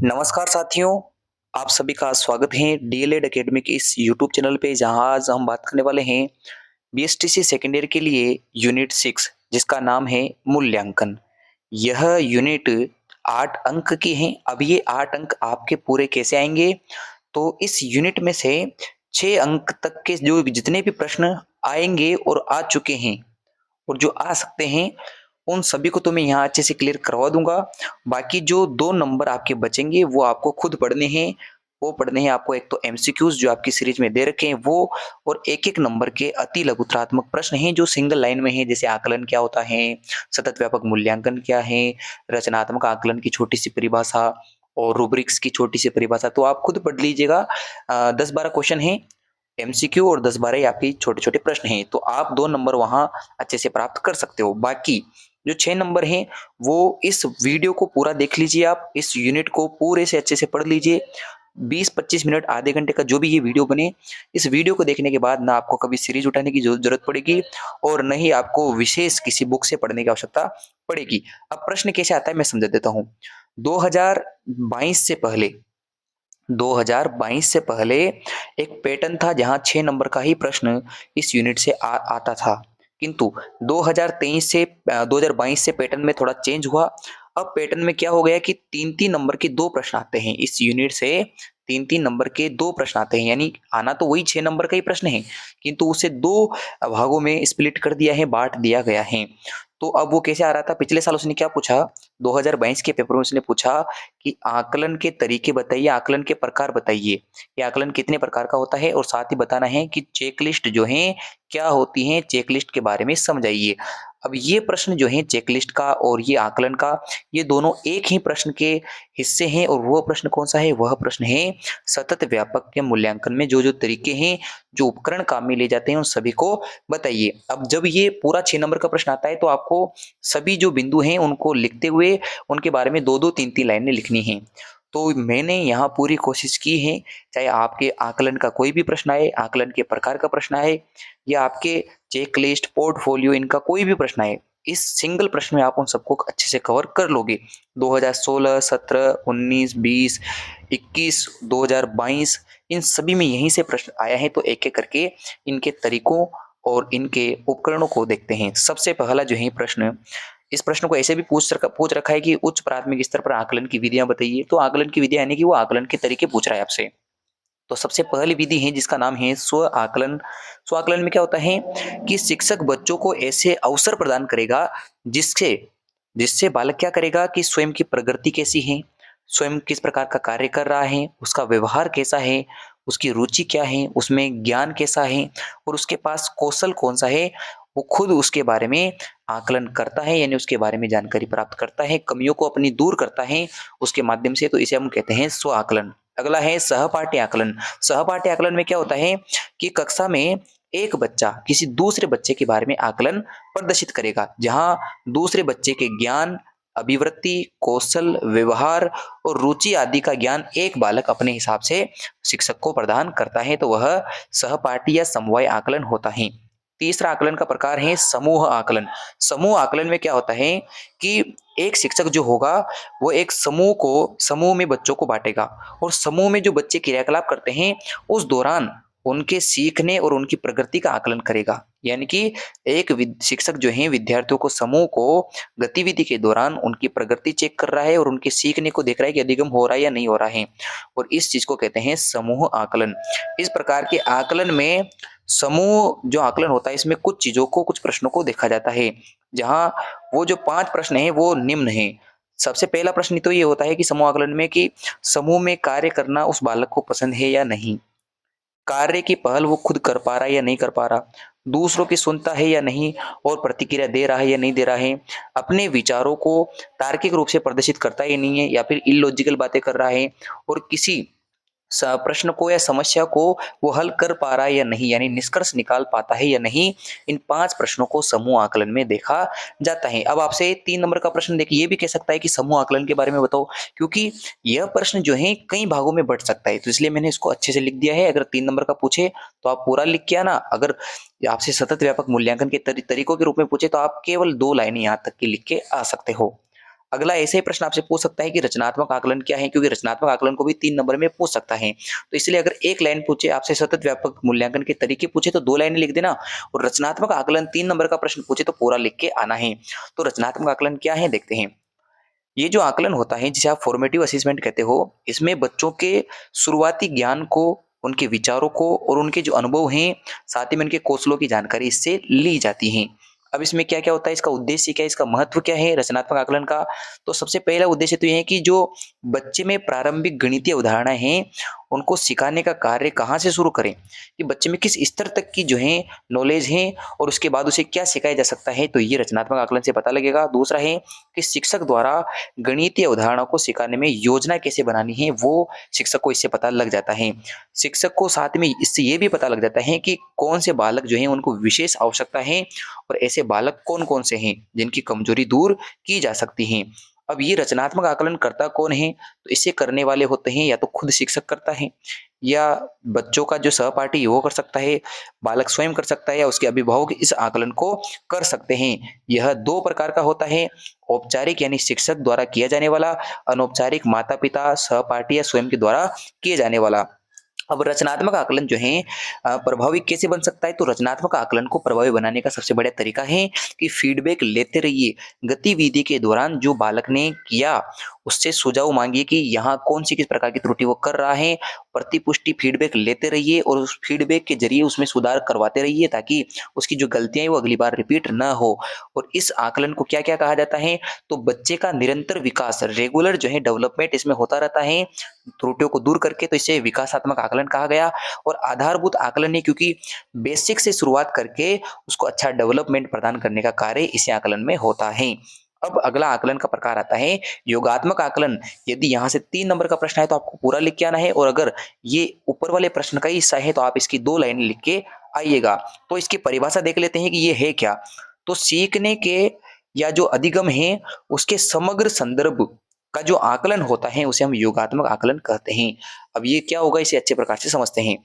नमस्कार साथियों, आप सभी का स्वागत है डीएलएड एकेडमी के इस यूट्यूब चैनल पे जहां आज हम बात करने वाले हैं बीएसटीसी सेकेंड ईयर के लिए यूनिट 6 जिसका नाम है मूल्यांकन। यह यूनिट 8 अंक की है। अब ये 8 अंक आपके पूरे कैसे आएंगे? तो इस यूनिट में से 6 अंक तक के जो जितने भी प्रश्न आएंगे और आ चुके हैं और जो आ सकते हैं उन सभी को तो मैं यहाँ अच्छे से क्लियर करवा दूंगा। बाकी जो 2 नंबर आपके बचेंगे वो आपको खुद पढ़ने हैं। वो पढ़ने हैं आपको, एक तो एमसीक्यूज़ जो आपकी सीरीज में दे रखे हैं वो, और एक-एक नंबर के अति लघुत्रात्मक प्रश्न हैं जो सिंगल लाइन में हैं, जैसे आकलन क्या होता है, सतत व्यापक मूल्यांकन क्या है, रचनात्मक आकलन की छोटी-सी परिभाषा और रूब्रिक्स की छोटी-सी परिभाषा। तो आप खुद पढ़ लीजिएगा। 10-12 क्वेश्चन हैं एमसीक्यू और 10-12 ही आपके छोटे-छोटे प्रश्न हैं, तो आप 2 नंबर वहाँ अच्छे से प्राप्त कर सकते हो। बाकी जो 6 नंबर हैं, वो इस वीडियो को पूरा देख लीजिए आप, इस यूनिट को पूरे से अच्छे से पढ़ लीजिए। 20-25 मिनट, आधे घंटे का जो भी ये वीडियो बने, इस वीडियो को देखने के बाद ना आपको कभी सीरीज उठाने की ज़रूरत पड़ेगी और न ही आपको विशेष किसी बुक से पढ़ने की आवश्यकता पड़ेगी। अब प्रश्न कैसे आता है मैं समझा देता हूँ। 2022 से पहले 2022 से पहले एक पैटर्न था जहाँ 6 नंबर का ही प्रश्न इस यूनिट से आता था। किंतु 2022 से पैटर्न में थोड़ा चेंज हुआ। अब पैटर्न में क्या हो गया कि 3-3 नंबर के 2 प्रश्न आते हैं इस यूनिट से। 3-3 नंबर के 2 प्रश्न आते हैं, यानी आना तो वही 6 नंबर का ही प्रश्न है, किंतु उसे 2 भागों में स्प्लिट कर दिया है, बाँट दिया गया है। तो अब वो कैसे आ रहा था? पिछले साल उसने क्या पूछा? 2022 के पेपर में उसने पूछा कि आकलन के तरीके बताइए, आकलन के प्रकार बताइए। ये आकलन कितने प्रकार का होता है और साथ ही बताना है कि चेकलिस्ट जो हैं क्या होती हैं, चेकलिस्ट के बारे में समझाइए। अब ये प्रश्न जो हैं चेकलिस्ट का और ये आकलन का, ये दोनों एक ही प्रश्न के हिस्से हैं और वह प्रश्न कौन-सा है? वह प्रश्न है सतत व्यापक के मूल्यांकन में जो-जो तरीके हैं, जो उपकरण काम में लिए जाते हैं उन सभी को बताइए। अब जब ये पूरा 6 नंबर का प्रश्न आता है तो आपको सभी जो बिंदु हैं उनको लिखते हुए उनके बारे में 2-2 3-3 लाइनें लिखनी हैं। तो मैंने यहाँ पूरी कोशिश की है, चाहे आपके आकलन का कोई भी प्रश्न आए, आकलन के प्रकार का प्रश्न आए या आपके चेकलिस्ट, पोर्टफोलियो इनका कोई भी प्रश्न आए, इस सिंगल प्रश्न में आप उन सबको अच्छे से कवर कर लोगे। 2016, 17, 19, 20, 21, 2022 इन सभी में यहीं से प्रश्न आया है, तो एक-एक करके इनके तरीकों और इनके उपकरणों को देखते हैं। सबसे पहला जो है प्रश्न, इस प्रश्न को ऐसे भी पूछ रखा है कि उच्च प्राथमिक स्तर पर आकलन की विधियां बताइए। तो आकलन की विधियां यानी कि वो आकलन के तरीके पूछ रहा है आपसे। तो सबसे पहली विधि है जिसका नाम है स्व आकलन। स्व आकलन में क्या होता है कि शिक्षक बच्चों को ऐसे अवसर प्रदान करेगा जिससे जिससे बालक क्या करेगा कि स्वयं की प्रगति कैसी है, स्वयं किस प्रकार का कार्य कर रहा है, उसका व्यवहार कैसा है, उसकी रुचि क्या है, उसमें ज्ञान कैसा है और उसके पास कौशल कौन सा है, वो खुद उसके बारे में आकलन करता है, यानी उसके बारे में जानकारी प्राप्त करता है, कमियों को अपनी दूर करता है उसके माध्यम से। तो इसे हम कहते हैं स्व आकलन। अगला है सहपाठी आकलन। सहपाठी आकलन में क्या होता है कि कक्षा में एक बच्चा किसी दूसरे बच्चे के बारे में आकलन प्रदर्शित करेगा, जहां दूसरे बच्चे के ज्ञान, अभिवृत्ति, कौशल, व्यवहार और रुचि आदि का ज्ञान एक बालक अपने हिसाब से शिक्षक को प्रदान करता है, तो वह सहपाठी या समवाय आकलन होता है। तीसरा आकलन का प्रकार है समूह आकलन। समूह आकलन में क्या होता है कि एक शिक्षक जो होगा वो एक समूह में बच्चों को बांटेगा और समूह में जो बच्चे क्रियाकलाप करते हैं उस दौरान उनके सीखने और उनकी प्रगति का आकलन करेगा। यानी कि एक शिक्षक जो है विद्यार्थियों को, समूह को गतिविधि के दौरान उनकी प्रगति चेक कर रहा है और उनके सीखने को देख रहा है कि अधिगम हो रहा है या नहीं हो रहा है, और इस चीज को कहते हैं समूह आकलन। इस प्रकार के आकलन में समूह जो आकलन होता है इसमें कुछ चीजों को, कुछ प्रश्नों को देखा जाता है, जहां वो जो 5 प्रश्न हैं वो निम्न हैं। सबसे पहला प्रश्न तो ये होता है कि समूह आकलन में कि समूह में कार्य करना उस बालक को पसंद है या नहीं, कार्य की पहल वो खुद कर पा रहा है या नहीं कर पा रहा, दूसरों की सुनता है या नहीं और प्रतिक्रिया दे रहा है या नहीं दे रहा है, अपने विचारों को तार्किक रूप से प्रदर्शित करता है या नहीं है, या फिर इलॉजिकल बातें कर रहा है, और किसी प्रश्न को या समस्या को वो हल कर पा रहा है या नहीं, यानी निष्कर्ष निकाल पाता है या नहीं। इन 5 प्रश्नों को समूह आकलन में देखा जाता है। अब आपसे 3 नंबर का प्रश्न देखिए, ये भी कह सकता है कि समूह आकलन के बारे में बताओ, क्योंकि यह प्रश्न जो है कई भागों में बंट सकता है, तो इसलिए मैंने इसको अच्छे से लिख दिया है। अगर 3 नंबर का पूछे तो आप पूरा लिख के आना, अगर आपसे सतत व्यापक मूल्यांकन के तरीकों के रूप में पूछे तो आप केवल 2 लाइनें यहाँ तक की लिख के आ सकते हो। अगला ऐसे ही प्रश्न आपसे पूछ सकता है कि रचनात्मक आकलन क्या है? क्योंकि रचनात्मक आकलन को भी 3 नंबर में पूछ सकता है। तो इसलिए अगर 1 लाइन पूछे आपसे सतत व्यापक मूल्यांकन के तरीके पूछे तो 2 लाइनें लिख देना और रचनात्मक आकलन 3 नंबर का प्रश्न पूछे तो पूरा लिख के आना है। तो रचनात्मक आकलन क्या है देखते हैं। ये जो आकलन होता है जिसे आप फॉर्मेटिव असेसमेंट कहते हो, इसमें बच्चों के शुरुआती ज्ञान को, उनके विचारों को और उनके जो अनुभव हैं, साथ ही में उनके कौशलों की जानकारी इससे ली जाती है। अब इसमें क्या-क्या होता है, इसका उद्देश्य क्या है, इसका महत्व क्या है रचनात्मक आकलन का? तो सबसे पहला उद्देश्य तो ये है कि जो बच्चे में प्रारंभिक गणितीय अवधारणाएँ हैं, उनको सिखाने का कार्य कहाँ से शुरू करें? कि बच्चे में किस स्तर तक की जो है नॉलेज है और उसके बाद उसे क्या सिखाया जा सकता है, तो ये रचनात्मक आकलन से पता लगेगा। दूसरा है कि शिक्षक द्वारा गणितीय अवधारणाओं को सिखाने में योजना कैसे बनानी है, वो शिक्षक को इससे पता लग जाता है। शिक्षक को साथ में इससे ये भी पता लग जाता है कि कौन से बालक जो हैं उनको विशेष आवश्यकता है और ऐसे बालक कौन-कौन से हैं जिनकी कमजोरी दूर की जा सकती है। अब ये रचनात्मक आकलन करता कौन है? तो इसे करने वाले होते हैं या तो खुद शिक्षक करता है या बच्चों का जो सहपाठी है वो कर सकता है, बालक स्वयं कर सकता है या उसके अभिभावक इस आकलन को कर सकते हैं। यह 2 प्रकार का होता है, औपचारिक यानी शिक्षक द्वारा किया जाने वाला, अनौपचारिक माता-पिता, सहपाठी या स्वयं के द्वारा किए जाने वाला। अब रचनात्मक आकलन जो है प्रभावी कैसे बन सकता है? तो रचनात्मक आकलन को प्रभावी बनाने का सबसे बढ़िया तरीका है कि फीडबैक लेते रहिए। गतिविधि के दौरान जो बालक ने किया, उससे सुझाव माँगिए कि यहाँ कौन-सी किस प्रकार की त्रुटि वो कर रहा है। प्रतिपुष्टि फीडबैक लेते रहिए और उस फीडबैक के ज़रिए उसमें सुधार करवाते रहिए ताकि उसकी जो गलतियाँ हैं वो अगली बार रिपीट ना हो। और इस आकलन को क्या-क्या कहा जाता है? तो बच्चे का निरंतर विकास, रेगुलर जो है डेवलपमेंट इसमें होता रहता है। त्रुटियों को दूर करके तो इसे विकासात्मक आकलन कहा गया और आधारभूत आकलन है क्योंकि बेसिक से शुरुआत करके उसको अच्छा डेवलपमेंट प्रदान करने का कार्य इसी आकलन में होता है। अब अगला आकलन का प्रकार आता है योगात्मक आकलन। यदि यहाँ से 3 नंबर का प्रश्न है तो आपको पूरा लिख के आना है और अगर ये ऊपर वाले प्रश्न का ही हिस्सा है तो आप इसकी 2 लाइनें लिख के आइएगा। तो इसकी परिभाषा देख लेते हैं कि ये है क्या? तो सीखने के या जो अधिगम है उसके समग्र संदर्भ का जो आकलन होता है उसे हम योगात्मक आकलन कहते हैं। अब ये क्या होगा इसे अच्छे प्रकार से समझते हैं।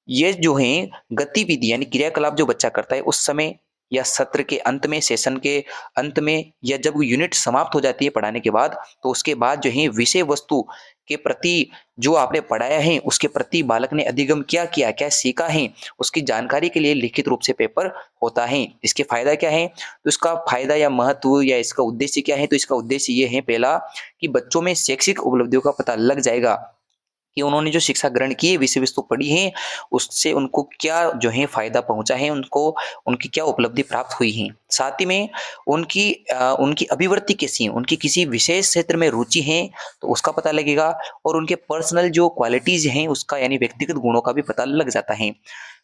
ये जो है गतिविधि यानी क्रियाकलाप जो बच्चा करता है उस समय या सत्र के अंत में, सेशन के अंत में या जब यूनिट समाप्त हो जाती है पढ़ाने के बाद, तो उसके बाद जो है विषय वस्तु के प्रति जो आपने पढ़ाया है उसके प्रति बालक ने अधिगम क्या किया, क्या सीखा है, उसकी जानकारी के लिए लिखित रूप से पेपर होता है। इसके फायदा क्या है? तो इसका फायदा या महत्व या इसका उद्देश्य क्या है? तो इसका उद्देश्य ये है पहला कि बच्चों में शैक्षिक उपलब्धियों का पता लग जाएगा कि उन्होंने जो शिक्षा ग्रहण की है, विषय वस्तु पढ़ी है, उससे उनको क्या जो है फ़ायदा पहुँचा है, उनको उनकी क्या उपलब्धि प्राप्त हुई है। साथ ही में उनकी अभिवृत्ति कैसी है, उनकी किसी विशेष क्षेत्र में रुचि है, तो उसका पता लगेगा और उनके पर्सनल जो क्वालिटीज़ हैं, उसका यानी व्यक्तिगत गुणों का भी पता लग जाता है।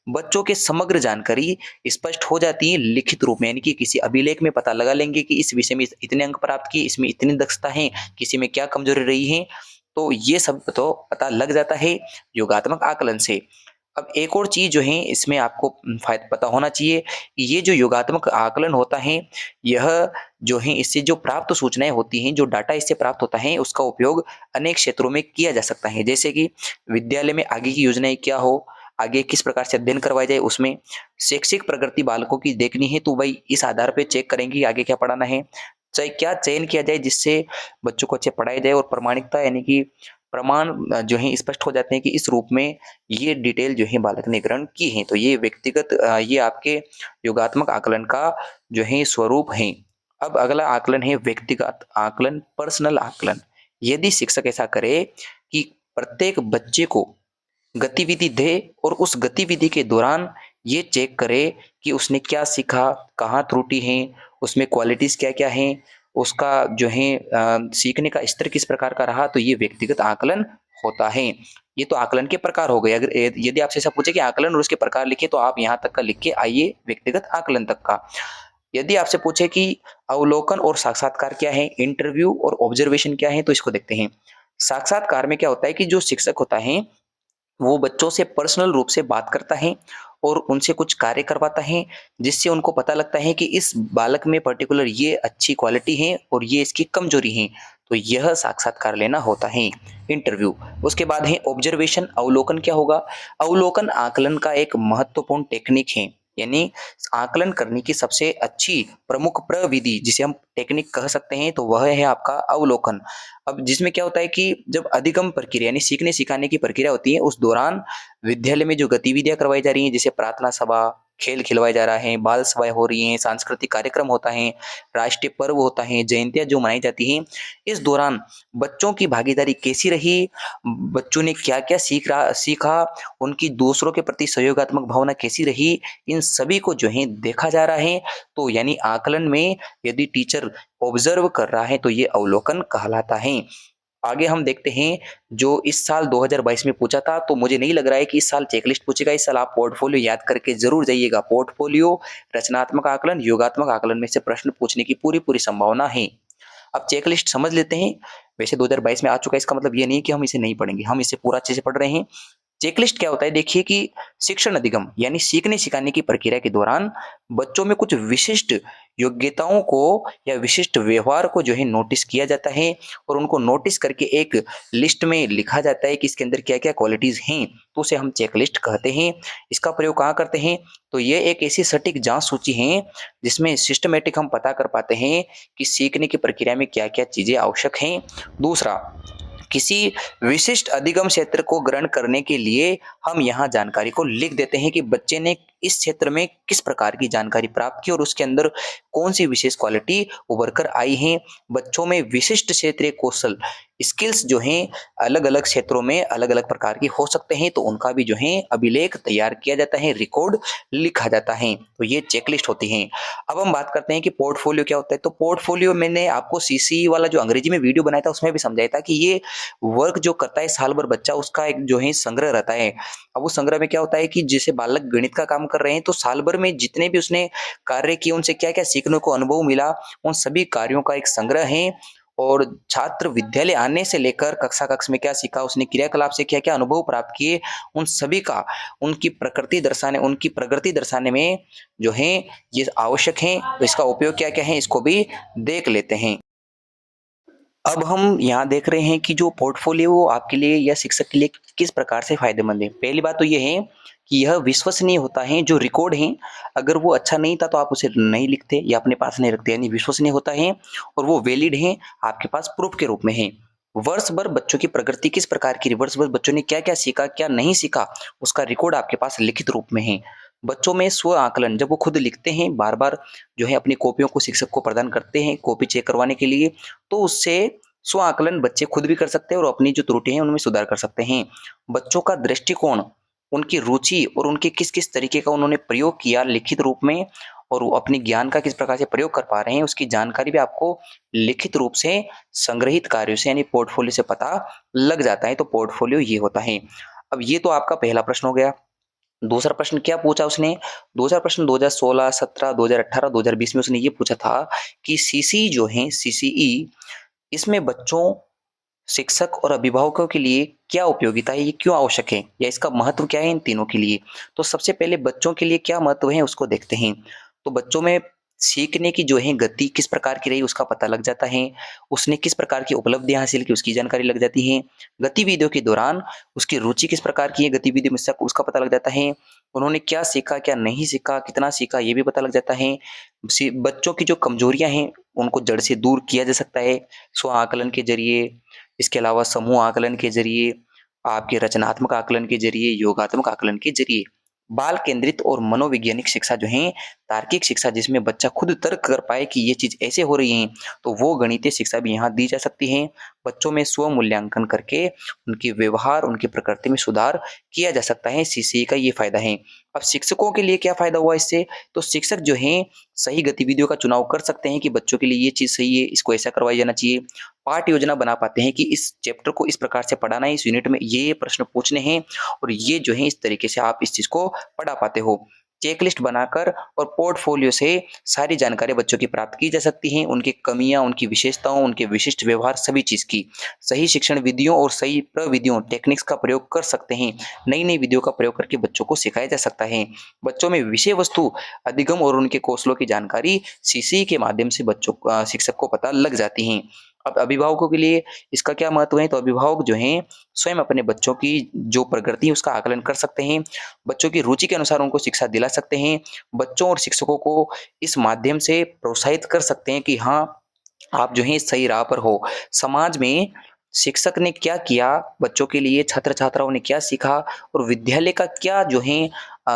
बच्चों के समग्र जानकारी स्पष्ट हो जाती है लिखित रूप में, यानी कि किसी अभिलेख में पता लगा लेंगे कि इस विषय में इतने अंक प्राप्त किए, इसमें इतनी दक्षता है, किसी में क्या कमज़ोरी रही है। तो ये सब तो पता लग जाता है योगात्मक आकलन से। अब एक और चीज़ जो है इसमें आपको पता होना चाहिए कि ये जो योगात्मक आकलन होता है, यह जो है इससे जो प्राप्त सूचनाएँ होती हैं, जो डाटा इससे प्राप्त होता है, उसका उपयोग अनेक क्षेत्रों में किया जा सकता है। जैसे कि विद्यालय में आगे की योजनाएँ क्या हो, आगे किस प्रकार से अध्ययन करवाया जाए उसमें, शैक्षिक प्रगति बालकों की देखनी है तो भाई इस आधार पे चेक करेंगे कि आगे क्या पढ़ाना है। चाहे क्या चयन किया जाए जिससे बच्चों को अच्छे पढ़ाया जाए और प्रामाणिकता यानी कि प्रमाण जो है स्पष्ट हो जाते हैं कि इस रूप में ये डिटेल जो है बालक ने ग्रहण की है। तो ये व्यक्तिगत ये आपके योगात्मक आकलन का जो है स्वरूप है। अब अगला आकलन है व्यक्तिगत आकलन, पर्सनल आकलन। यदि शिक्षक ऐसा करे कि प्रत्येक बच्चे को गतिविधि दे और उस गतिविधि के दौरान ये चेक करे कि उसने क्या सीखा, कहाँ त्रुटि है, उसमें क्वालिटीज़ क्या-क्या हैं, उसका जो है सीखने का स्तर किस प्रकार का रहा, तो ये व्यक्तिगत आकलन होता है। ये तो आकलन के प्रकार हो गए। अगर यदि आपसे ऐसा पूछे कि आकलन और उसके प्रकार लिखिए तो आप यहाँ तक का लिख के आइए व्यक्तिगत आकलन तक का। यदि आपसे पूछे कि अवलोकन और साक्षात्कार क्या है, इंटरव्यू और ऑब्जर्वेशन क्या है, तो इसको देखते हैं। साक्षात्कार में क्या होता है कि जो शिक्षक होता है वो बच्चों से पर्सनल रूप से बात करता है और उनसे कुछ कार्य करवाता है जिससे उनको पता लगता है कि इस बालक में पर्टिकुलर ये अच्छी क्वालिटी है और ये इसकी कमजोरी है। तो यह साक्षात्कार लेना होता है इंटरव्यू। उसके बाद है ऑब्जर्वेशन, अवलोकन क्या होगा? अवलोकन आकलन का एक महत्वपूर्ण टेक्निक है। यानी आकलन करने की सबसे अच्छी प्रमुख प्रविधि जिसे हम टेक्निक कह सकते हैं तो वह है आपका अवलोकन। अब जिसमें क्या होता है कि जब अधिगम प्रक्रिया यानी सीखने सिखाने की प्रक्रिया होती है उस दौरान विद्यालय में जो गतिविधियां करवाई जा रही हैं जैसे प्रार्थना सभा, खेल खिलवाए जा रहा है, बाल सभाएं हो रही हैं, सांस्कृतिक कार्यक्रम होता है, राष्ट्रीय पर्व होता है, जयंतियां जो मनाई जाती हैं, इस दौरान बच्चों की भागीदारी कैसी रही, बच्चों ने क्या-क्या सीखा, उनकी दूसरों के प्रति सहयोगात्मक भावना कैसी रही, इन सभी को जो है देखा जा रहा है। तो यानी आकलन में यदि टीचर ऑब्जर्व कर रहा है तो ये अवलोकन कहलाता है। आगे हम देखते हैं जो इस साल 2022 में पूछा था तो मुझे नहीं लग रहा है कि इस साल चेकलिस्ट पूछेगा। इस साल आप पोर्टफोलियो याद करके जरूर जाइएगा। पोर्टफोलियो, रचनात्मक आकलन, योगात्मक आकलन में से प्रश्न पूछने की पूरी संभावना है। अब चेकलिस्ट समझ लेते हैं। वैसे 2022 में आ चुका है, इसका मतलब ये नहीं कि हम इसे नहीं पढ़ेंगे, हम इसे पूरा अच्छे से पढ़ रहे हैं। चेकलिस्ट क्या होता है देखिए कि शिक्षण अधिगम यानी सीखने सिखाने की प्रक्रिया के दौरान बच्चों में कुछ विशिष्ट योग्यताओं को या विशिष्ट व्यवहार को जो है नोटिस किया जाता है और उनको नोटिस करके एक लिस्ट में लिखा जाता है कि इसके अंदर क्या क्या क्वालिटीज हैं, तो उसे हम चेकलिस्ट कहते हैं। इसका प्रयोग कहाँ करते हैं तो ये एक ऐसी सटीक जांच सूची है जिसमें सिस्टमेटिक हम पता कर पाते हैं कि सीखने की प्रक्रिया में क्या क्या चीजें आवश्यक हैं। दूसरा, किसी विशिष्ट अधिगम क्षेत्र को ग्रहण करने के लिए हम यहाँ जानकारी को लिख देते हैं कि बच्चे ने इस क्षेत्र में किस प्रकार की जानकारी प्राप्त की और उसके अंदर कौन सी विशेष क्वालिटी उभर कर आई है। बच्चों में विशिष्ट क्षेत्रीय कौशल स्किल्स जो हैं अलग अलग क्षेत्रों में अलग अलग प्रकार की हो सकते हैं तो उनका भी जो है अभिलेख तैयार किया जाता है, रिकॉर्ड लिखा जाता है। तो ये चेकलिस्ट होती है। अब हम बात करते हैं कि पोर्टफोलियो क्या होता है। तो पोर्टफोलियो मैंने आपको सीसी वाला जो अंग्रेजी में वीडियो बनाया था उसमें भी समझाया था कि ये वर्क जो करता है साल भर बच्चा उसका एक जो है संग्रह रहता है। अब उस संग्रह में क्या होता है कि जैसे बालक गणित का काम कर रहे हैं तो साल भर में जितने भी उसने कार्य किए उनसे क्या क्या सीखने को अनुभव मिला उन सभी कार्यों का एक संग्रह है। और छात्र विद्यालय आने से लेकर कक्षा कक्ष में क्या सीखा, उसने क्रियाकलाप से क्या क्या अनुभव प्राप्त किए, उन सभी का उनकी प्रगति दर्शाने में जो है ये आवश्यक है। तो इसका उपयोग क्या क्या है इसको भी देख लेते हैं। अब हम यहाँ देख रहे हैं कि जो पोर्टफोलियो वो आपके लिए या शिक्षक के लिए किस प्रकार से फायदेमंद है। पहली बात तो ये है कि यह विश्वसनीय होता है। जो रिकॉर्ड है अगर वो अच्छा नहीं था तो आप उसे नहीं लिखते या अपने पास नहीं रखते, यानी विश्वसनीय होता है और वो वैलिड है, आपके पास प्रूफ के रूप में है। वर्ष भर बच्चों की प्रगति किस प्रकार की, वर्ष भर बच्चों ने क्या क्या सीखा क्या नहीं सीखा उसका रिकॉर्ड आपके पास लिखित रूप में है। बच्चों में स्व आकलन, जब वो खुद लिखते हैं बार बार जो है अपनी कॉपियों को शिक्षक को प्रदान करते हैं कॉपी चेक करवाने के लिए, तो उससे स्व आकलन बच्चे खुद भी कर सकते हैं और अपनी जो त्रुटि है उनमें सुधार कर सकते हैं। बच्चों का दृष्टिकोण, उनकी रुचि और उनके किस किस तरीके का उन्होंने प्रयोग किया लिखित रूप में और वो अपने ज्ञान का किस प्रकार से प्रयोग कर पा रहे हैं उसकी जानकारी भी आपको लिखित रूप से संग्रहित कार्यों से यानी पोर्टफोलियो से पता लग जाता है। तो पोर्टफोलियो ये होता है। अब ये तो आपका पहला प्रश्न हो गया। दूसरा प्रश्न क्या पूछा उसने, दूसरा प्रश्न 2016, 17, 2018, 2020 में उसने ये पूछा था कि सीसी जो है सीसीई, इसमें बच्चों, शिक्षक और अभिभावकों के लिए क्या उपयोगिता है, ये क्यों आवश्यक है या इसका महत्व क्या है इन तीनों के लिए। तो सबसे पहले बच्चों के लिए क्या महत्व है उसको देखते हैं। तो बच्चों में सीखने की जो है गति किस प्रकार की रही उसका पता लग जाता है, उसने किस प्रकार की उपलब्धियां हासिल की उसकी जानकारी लग जाती है, गतिविधियों के दौरान उसकी रुचि किस प्रकार की है गतिविधि में उसका पता लग जाता है, उन्होंने क्या सीखा क्या नहीं सीखा कितना सीखा ये भी पता लग जाता है। बच्चों की जो कमजोरियां हैं उनको जड़ से दूर किया जा सकता है स्व आकलन के जरिए। इसके अलावा समूह आकलन के जरिए, आपके रचनात्मक आकलन के जरिए, योगात्मक आकलन के जरिए। बाल केंद्रित और मनोवैज्ञानिक शिक्षा जो है तार्किक शिक्षा जिसमें बच्चा खुद तर्क कर पाए कि ये चीज ऐसे हो रही है, तो वो गणितीय शिक्षा भी यहाँ दी जा सकती है। बच्चों में स्व मूल्यांकन करके उनके व्यवहार उनकी प्रकृति में सुधार किया जा सकता है। सीसीई का ये फायदा है। अब शिक्षकों के लिए क्या फायदा हुआ इससे, तो शिक्षक जो है सही गतिविधियों का चुनाव कर सकते हैं कि बच्चों के लिए ये चीज सही है इसको ऐसा करवाया जाना चाहिए। पाठ योजना बना पाते हैं कि इस चैप्टर को इस प्रकार से पढ़ाना है, इस यूनिट में ये प्रश्न पूछने हैं और ये जो है इस तरीके से आप इस चीज को पढ़ा पाते हो। चेकलिस्ट बनाकर और पोर्टफोलियो से सारी जानकारी बच्चों की प्राप्त की जा सकती है, उनकी कमियां उनकी विशेषताओं उनके विशिष्ट व्यवहार सभी चीज की। सही शिक्षण विधियों और सही प्रविधियों टेक्निक्स का प्रयोग कर सकते हैं। नई नई विधियों का प्रयोग करके बच्चों को सिखाया जा सकता है। बच्चों में विषय वस्तु अधिगम और उनके कौशलों की जानकारी सीसी के माध्यम से बच्चों शिक्षक को पता लग जाती है। अब अभिभावकों के लिए इसका क्या महत्व है? तो अभिभावक जो हैं स्वयं अपने बच्चों की जो प्रगति है उसका आकलन कर सकते हैं, बच्चों की रुचि के अनुसार उनको शिक्षा दिला सकते हैं, बच्चों और शिक्षकों को इस माध्यम से प्रोत्साहित कर सकते हैं कि हाँ, आप जो हैं सही राह पर हो। समाज में शिक्षक ने क्या किया बच्चों के लिए, छात्र-छात्राओं ने क्या सीखा और विद्यालय का क्या जो है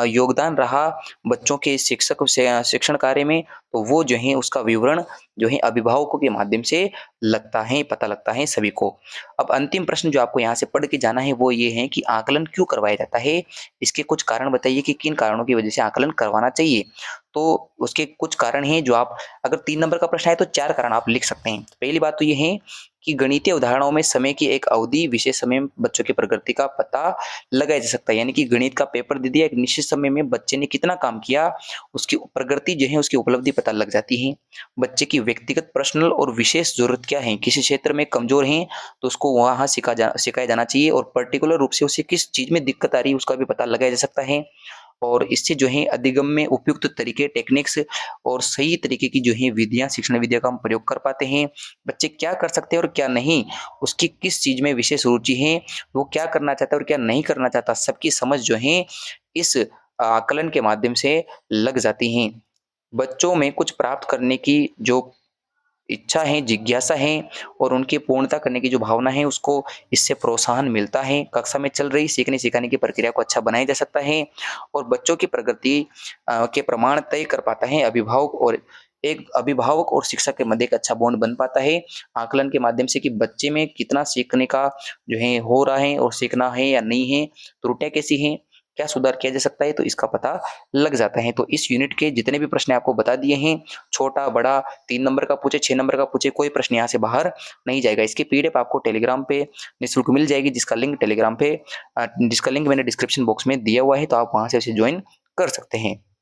योगदान रहा बच्चों के शिक्षक से शिक्षण कार्य में, तो वो जो है उसका विवरण जो है अभिभावकों के माध्यम से लगता है, पता लगता है सभी को। अब अंतिम प्रश्न जो आपको यहाँ से पढ़ के जाना है वो ये है कि आकलन क्यों करवाया जाता है? इसके कुछ कारण बताइए कि किन कारणों की वजह से आकलन करवाना चाहिए? तो उसके कुछ कारण हैं जो आप अगर 3 नंबर का प्रश्न है तो 4 कारण आप लिख सकते हैं। पहली बात तो ये है कि गणितीय उदाहरणों में समय की एक अवधि विशेष समय में बच्चों की प्रगति का पता लगाया जा सकता है। यानी कि गणित का पेपर दे दिया, एक निश्चित समय में बच्चे ने कितना काम किया, उसकी प्रगति जो है, उसकी उपलब्धि पता लग जाती है। बच्चे की व्यक्तिगत पर्सनल और विशेष ज़रूरत क्या है, किसी क्षेत्र में कमज़ोर हैं, तो उसको वहाँ सिखाया जाना चाहिए और पर्टिकुलर रूप से उसे किस चीज़ में दिक्कत आ रही है, उसका भी पता लगाया जा सकता है। और इससे जो है अधिगम में उपयुक्त तरीके टेक्निक्स और सही तरीके की जो है विधियाँ शिक्षण विधियों का हम प्रयोग कर पाते हैं। बच्चे क्या कर सकते हैं और क्या नहीं, उसकी किस चीज़ में विशेष रुचि है, वो क्या करना चाहता है और क्या नहीं करना चाहता, सबकी समझ जो है इस आकलन के माध्यम से लग जाती हैं। बच्चों में कुछ प्राप्त करने की जो इच्छा है, जिज्ञासा है और उनकी पूर्णता करने की जो भावना है उसको इससे प्रोत्साहन मिलता है। कक्षा में चल रही सीखने-सिखाने की प्रक्रिया को अच्छा बनाया जा सकता है और बच्चों की प्रगति के प्रमाण तय कर पाता है अभिभावक और शिक्षक के मध्य एक अच्छा बॉन्ड बन पाता है। आकलन के माध्यम से कि बच्चे में कितना सीखने का जो है हो रहा है और सीखना है या नहीं है, त्रुटियाँ कैसी हैं, क्या सुधार किया जा सकता है, तो इसका पता लग जाता है। तो इस यूनिट के जितने भी प्रश्न आपको बता दिए हैं, छोटा, बड़ा 3 नंबर का पूछे, 6 नंबर का पूछे, कोई प्रश्न यहाँ से बाहर नहीं जाएगा। इसकी पीडीएफ आपको टेलीग्राम पे निःशुल्क मिल जाएगी जिसका लिंक मैंने डिस्क्रिप्शन बॉक्स में दिया हुआ है, तो आप वहाँ से उसे जॉइन कर सकते हैं।